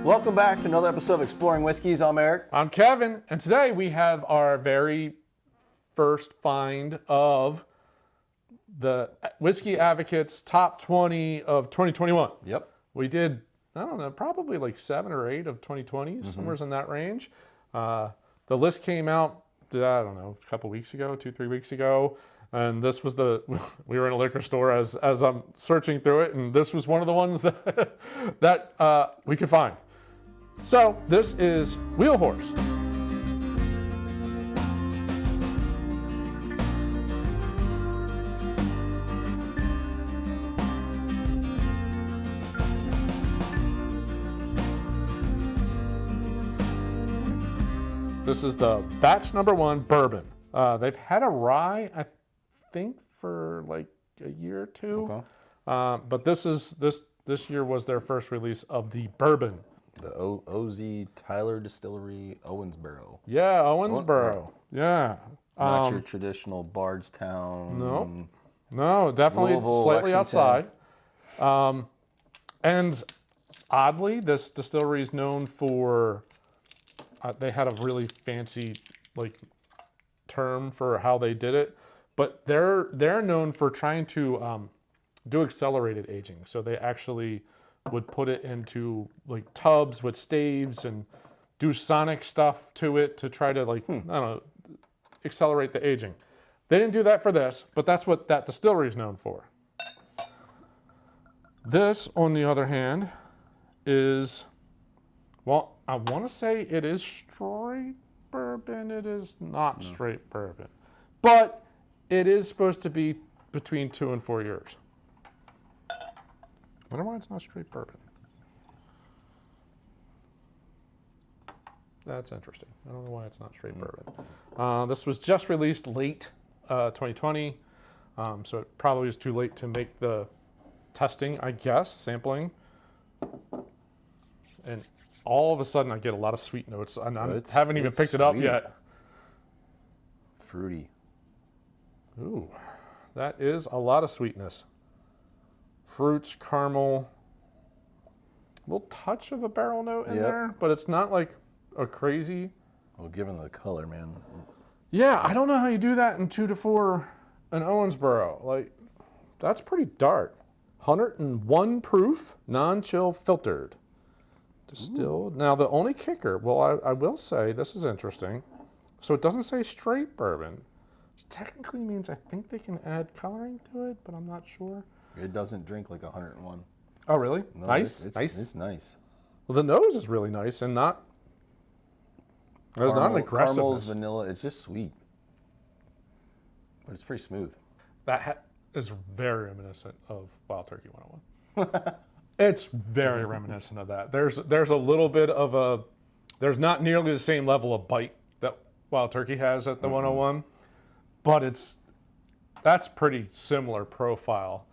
Welcome back to another episode of Exploring Whiskeys. I'm Eric. I'm Kevin, and today we have our very first find of the Whisky Advocate's top 20 of 2021. Yep. We did, I don't know, probably like 7 or 8 of 2020, somewhere in that range. The list came out, I don't know, a couple weeks ago, 2-3 weeks ago. And this was we were in a liquor store as I'm searching through it, and this was one of the ones that we could find. So this is Wheel Horse. This is the batch number 1 bourbon. They've had a rye, I think, for like a year or two. Okay. But this year was their first release of the bourbon. The OZ Tyler Distillery, Owensboro. Yeah, Owensboro. Yeah. Not your traditional Bardstown. No, definitely Louisville, slightly Lexington. outside. And oddly, this distillery is known for, they had a really fancy term for how they did it, but they're known for trying to do accelerated aging. So they actually would put it into tubs with staves and do sonic stuff to it to try to I don't know, accelerate the aging. They didn't do that for this, but that's what that distillery is known for. This, on the other hand, is, well, I want to say it is straight bourbon. It is not straight bourbon, but it is supposed to be between 2 and 4 years. I wonder why it's not straight bourbon. That's interesting. I don't know why it's not straight bourbon. This was just released late 2020, so it probably was too late to make the testing, I guess, sampling. And all of a sudden, I get a lot of sweet notes, and I haven't even picked it up yet. Fruity. Ooh, that is a lot of sweetness. Fruits, caramel, a little touch of a barrel note in there, but it's not like a crazy. Well, given the color, man. Yeah, I don't know how you do that in 2 to 4 in Owensboro. That's pretty dark. 101 proof, non-chill filtered. Distilled. Ooh. Now, the only kicker, well, I will say, this is interesting. So it doesn't say straight bourbon, which technically means I think they can add coloring to it, but I'm not sure. It doesn't drink like 101. Oh, really? No, nice. It's nice. Well, the nose is really nice and not. There's not an aggressiveness. Caramel's vanilla. It's just sweet, but it's pretty smooth. That is very reminiscent of Wild Turkey 101. It's very reminiscent of that. There's a little bit of a. There's not nearly the same level of bite that Wild Turkey has at the 101, but that's pretty similar profile.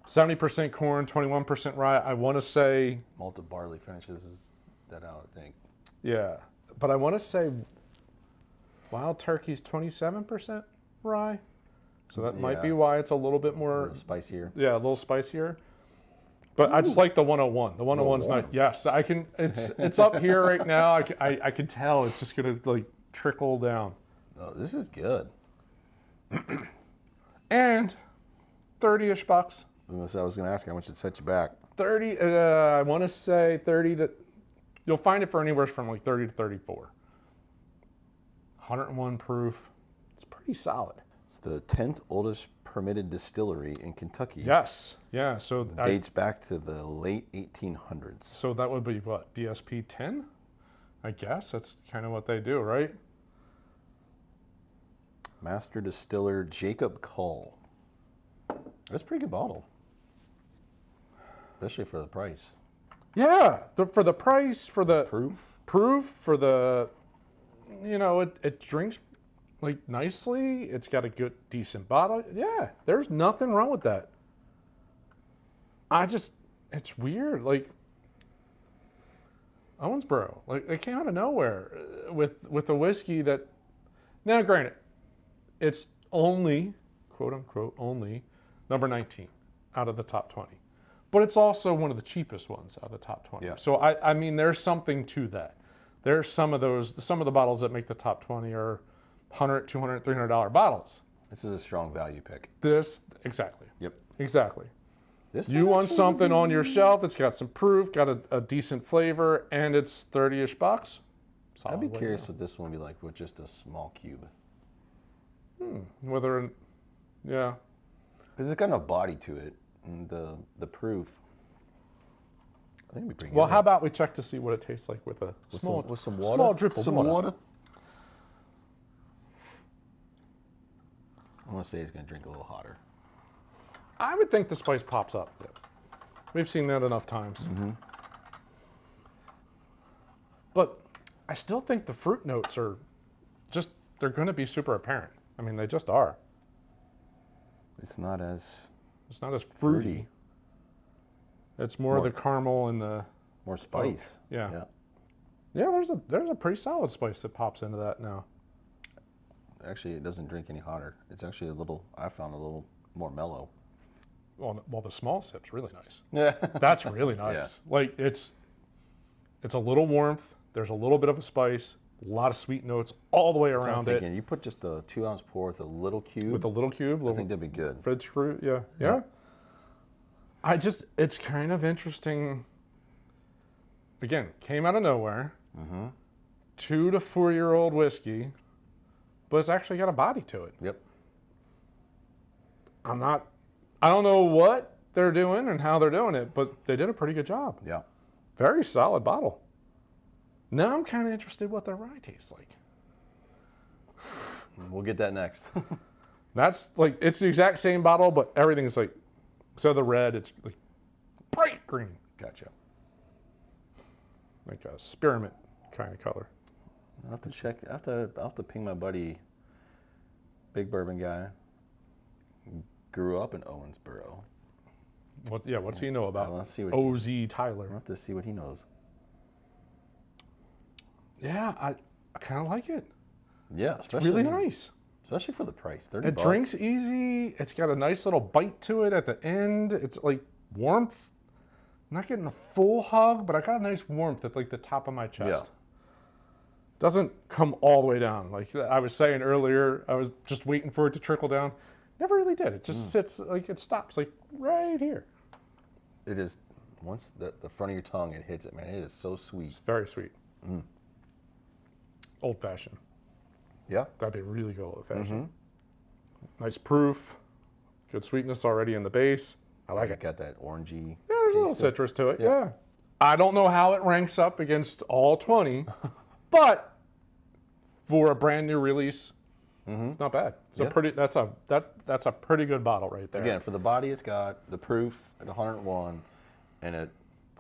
70% corn, 21% rye. I want to say malted barley finishes that out, I think. Yeah, but I want to say Wild Turkey's 27% rye, so that might be why it's a little bit more a little spicier. Yeah, a little spicier. But I just like the 101. The 101's nice. Yes, I can. It's up here right now. I can tell it's just gonna trickle down. Oh, this is good. And 30-ish bucks. I was going to ask how much it set you back. 30, I want to say 30 to, you'll find it for anywhere from 30 to 34. 101 proof. It's pretty solid. It's the 10th oldest permitted distillery in Kentucky. Yes. Yeah. So it dates back to the late 1800s. So that would be what? DSP 10? I guess that's kind of what they do, right? Master distiller Jacob Cull. That's a pretty good bottle. Especially for the price. Yeah, for the price, for the proof, for the, it drinks nicely. It's got a good, decent bottle. Yeah, there's nothing wrong with that. It's weird. Owensboro, they came out of nowhere with a whiskey that, now granted, it's only, quote unquote, only number 19 out of the top 20. but it's also one of the cheapest ones out of the top 20. Yeah. So I mean, there's something to that. There's some of the bottles that make the top 20 are $100, $200, $300 bottles. This is a strong value pick. Exactly. Yep. Exactly. This You one want actually- something on your shelf that's got some proof, got a decent flavor, and it's 30-ish bucks. I'd be Solid way curious to what this one would be like with just a small cube. go. Yeah. Because it's got enough body to it, and the proof. I think it'd be pretty Well, good. how about we check to see what it tastes like with a small water? small drip of some water. I want to say it's going to drink a little hotter. I would think the spice pops up. We've seen that enough times. Mm-hmm. But I still think the fruit notes are they're going to be super apparent. I mean, they just are. It's not as It's not as fruity. It's more More- the caramel and the more spice. yeah. Yeah, there's a pretty solid spice that pops into that now. Actually, it doesn't drink any hotter. It's actually I found a little more mellow. Well, the small sip's really nice. Yeah. That's really nice. Like it's a little warmth. There's a little bit of a spice, a lot of sweet notes all the way So I'm around thinking, it. you put just a 2-ounce pour with a little cube. With a little cube, I little think that'd be good. fridge screw. Yeah. It's kind of interesting. Again, came out of nowhere. 2 to 4 year old whiskey, but it's actually got a body to it. Yep. I don't know what they're doing and how they're doing it, but they did a pretty good job. Yeah. Very solid bottle. Now I'm kind of interested what their rye tastes like. We'll get that next. That's like, it's the exact same bottle, but everything is like, so the red, it's like bright green, Gotcha. like a spearmint kind of color. I'll have to check. I'll have to ping my buddy, big bourbon guy. Grew up in Owensboro. What's he know about Let's see what OZ Tyler? I'll have to see what he knows. Yeah, I kind of like it. Yeah, It's really especially nice. especially for the price. 30 It bucks. drinks easy. It's got a nice little bite to it at the end. It's like warmth. I'm not getting a full hug, but I got a nice warmth at like the top of my chest. Yeah. Doesn't come all the way down. Like I was saying earlier, I was just waiting for it to trickle down. Never really did. It just sits, like it stops like right here. It is, once the front of your tongue, it hits it, man. It is so sweet. It's very sweet. Old fashioned. Yeah. That'd be really good old fashioned. Nice proof. Good sweetness already in the base. I like it. Got that orangey. Yeah, there's a little taste to it. citrus to it. Yeah. I don't know how it ranks up against all 20, but for a brand new release, it's not bad. It's Yeah. that's a pretty good bottle right there. Again, for the body, it's got the proof at 101 and at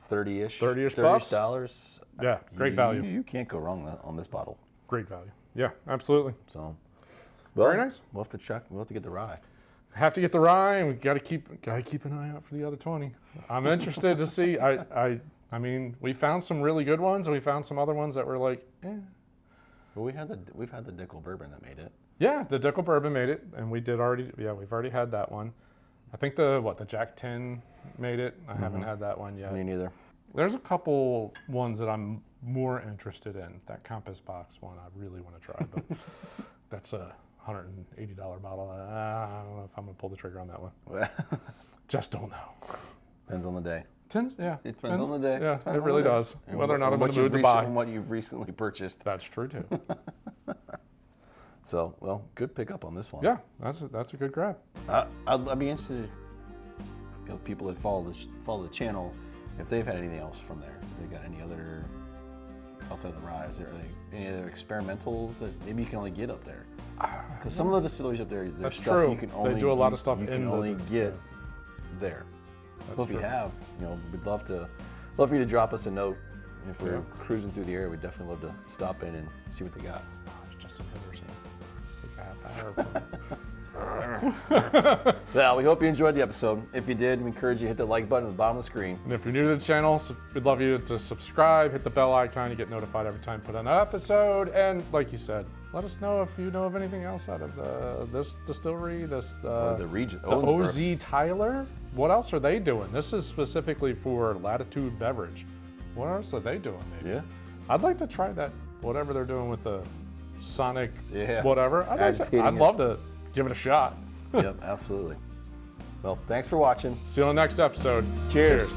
30-ish. 30-ish bucks. $30. Yeah, great value. You can't go wrong on this bottle. Great value. Yeah, absolutely. So, Very nice. We'll have to check. We'll have to get the rye. Have to get the rye, and we gotta keep an eye out for the other 20. I'm interested to see. I mean, we found some really good ones, and we found some other ones that were like, eh. Well, we've had the Dickel bourbon that made it. Yeah, the Dickel bourbon made it, and we've already had that one. I think the Jack 10 made it. I haven't had that one yet. Me neither. There's a couple ones that I'm more interested in. That Compass Box one I really want to try, but that's a $180 bottle. I don't know if I'm going to pull the trigger on that one. Just don't know. Depends on the day. Yeah. It depends on the day. Yeah, Depends it on really the day. does. And Whether or not I'm in what the mood to you've buy. And what you've recently purchased. That's true too. So, well, good pickup on this one. Yeah, that's a good grab. I'd be interested, people that follow the channel, if they've had anything else from there. If they got any other outside the rye? Is there any other experimentals that maybe you can only get up there? Because some of the distilleries up there, there's That's stuff true. you can only They do a lot of stuff you in can the- only get there. So if you true. have, we'd love for you to drop us a note. If we're cruising through the area, we'd definitely love to stop in and see what they got. Oh, it's Justin Henderson. It's like a half hour. Well, we hope you enjoyed the episode. If you did, we encourage you to hit the like button at the bottom of the screen. And if you're new to the channel, we'd love you to subscribe, hit the bell icon to get notified every time we put an episode. And like you said, let us know if you know of anything else out of this distillery, the region. the Owensboro. OZ Tyler. What else are they doing? This is specifically for Latitude Beverage. What else are they doing? Maybe? Yeah. I'd like to try that, whatever they're doing with the Sonic, Yeah. whatever. I'd love to give it a shot. Yep, absolutely. Well, thanks for watching. See you on the next episode. Cheers.